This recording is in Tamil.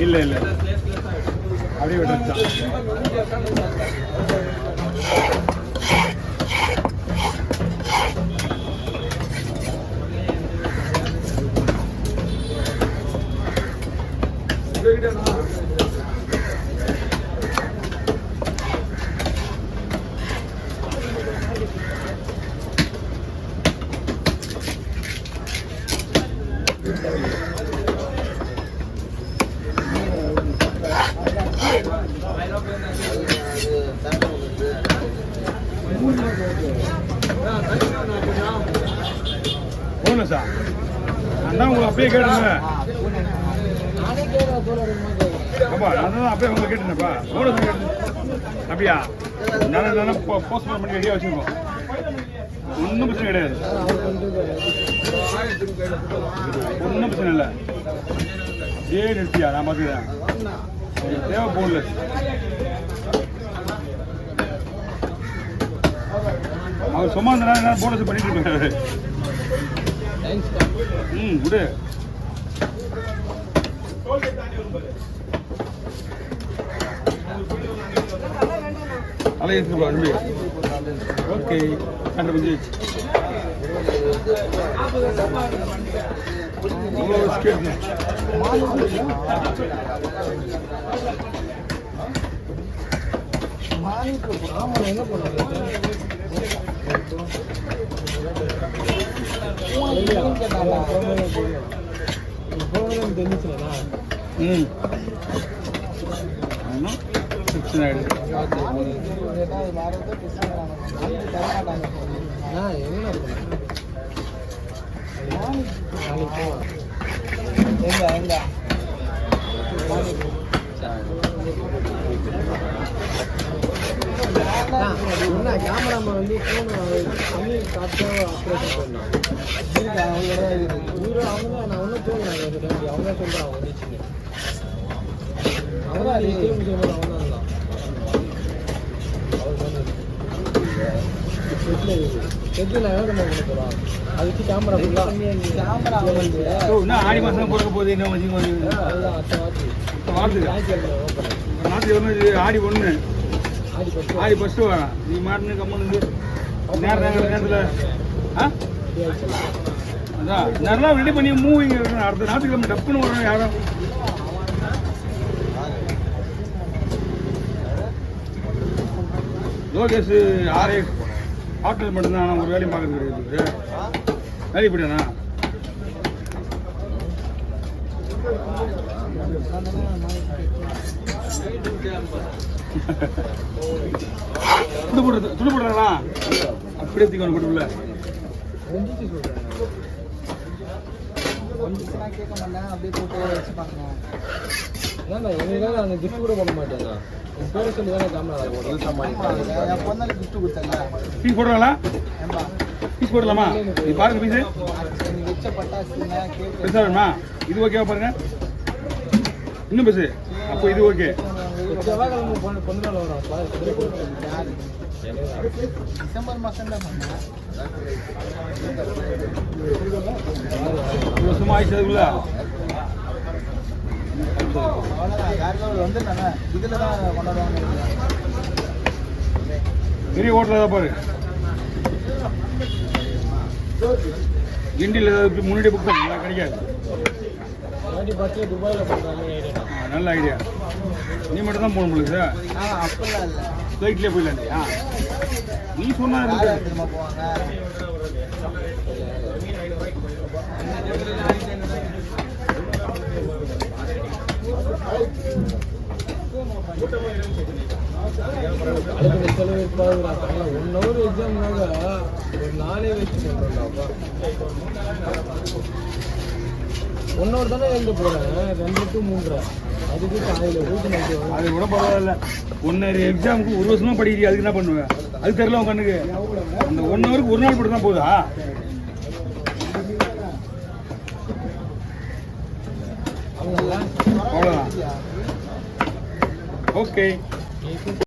இல்லை இல்லை அப்படியே விட்டுருச்சான். போகல சார், நான் உங்களை அப்படியே கேட்டுங்க. அப்பா நான் தான் அப்படியே உங்களை கேட்டுனேப்பா. போன கேட்டு அப்படியா? நான் போஸ்ட்மார்ட்டம் பண்ணி ரெடியாக வச்சுருக்கோம். ஒன்றும் பிரச்சனை கிடையாது, ஒன்றும் பிரச்சனை இல்லை. அப்படியே நிறுத்தியா, நான் பார்த்துக்கிறேன். தேவை போடல. அவர் சும்மா இருந்தா போனஸ் பண்ணிட்டு இருக்காரு. விடு. அலை எடுத்துருப்பா அன்பு. ஓகே, கண்டு கொஞ்சம் என்ன பண்ணுறது? கேமராமேன் வந்து போன் காட்டா ஆப்ரேஷன் பண்ணான். அவங்க நான் ஒன்றும் தோணுறாங்க, அவங்க சொல்கிறான். அவங்க வந்துச்சுங்க, அவங்க தான் கேம் சொல்லுவாங்க. அவங்க தான் செட்டில் எவ்வளோ பண்ண போகிறான். அது வச்சு கேமரா கேமரா இன்னும் ஆடி மாதம் பிறக்க போகுது. இன்னும் அதுதான் அடுத்த ஆடி ஒன்று ஆடி ஃபஸ்ட்டு வரேன். நீ மாட்டினு கம்மனு நேரத்தில் அதான் நல்லா ரெடி பண்ணி மூவிங் இருக்கணும். அடுத்த ஞாயிற்றுக்கிழமை டப்புன்னு வரணும். யாரும் லோகேஷ் ஆரே ஹாஸ்டல் மட்டும்தான். ஆனால் ஒரு வேலையும் பார்க்கறது கிடையாது. வேலை போயிட்டானா? துடு போடுறாங்களா? அப்படியே தீக்கணும் போட்டுல கேட்க மாட்டேன். அப்படியே போட்டு வச்சு பார்க்கணும். ஏன்னா அந்த கிஃப்ட் கூட பண்ண மாட்டேங்க. பேர சொல்லி தானே கேமரா பொண்ணு கிஃப்ட் கொடுத்தாங்க. பீஸ் போடுறாங்களா? பீஸ் போடலாமா? நீ பாருங்க பீஸு வச்ச பட்டாசு வேணுமா? இது ஓகேவா பாருங்க. இன்னும் பீஸு அப்போ இது ஓகே. டிசம்பர் மாதம் தான் வருஷமா ஆயிடுச்சுல. வந்துட்டாங்க. இதில் தான் கொண்டாடுவாங்க. பெரிய ஹோட்டலில் தான் பாரு. கிண்டியில் ஏதாவது முன்னாடி புக் பண்ண கிடைக்காது. நல்ல ஐடியா. நீ மட்டும் தான் போகணும் உங்களுக்கு சார். அப்படிலாம் இல்லை, ஃப்ளைட்லேயே போயிடலாண்டியா? நீ சொன்னா திரும்ப போவாங்க. செலவு 1 ஹவர் எக்ஸாம்னால ஒரு நாளே வச்சு 1 ஹவர் தானே எழுத போகிறேன். 2 to 3 அதுக்கு அது கூட பரவாயில்ல. 1 எக்ஸாமுக்கு 1 வருஷமா படிக்கிறீ, அதுக்கு என்ன பண்ணுவேன்? அது தெரியல உன் கண்ணுக்கு. அந்த 1 ஹவருக்கு 1 நாள் போட்டு தான் போகுதா? அவ்வளோதான். ஓகே.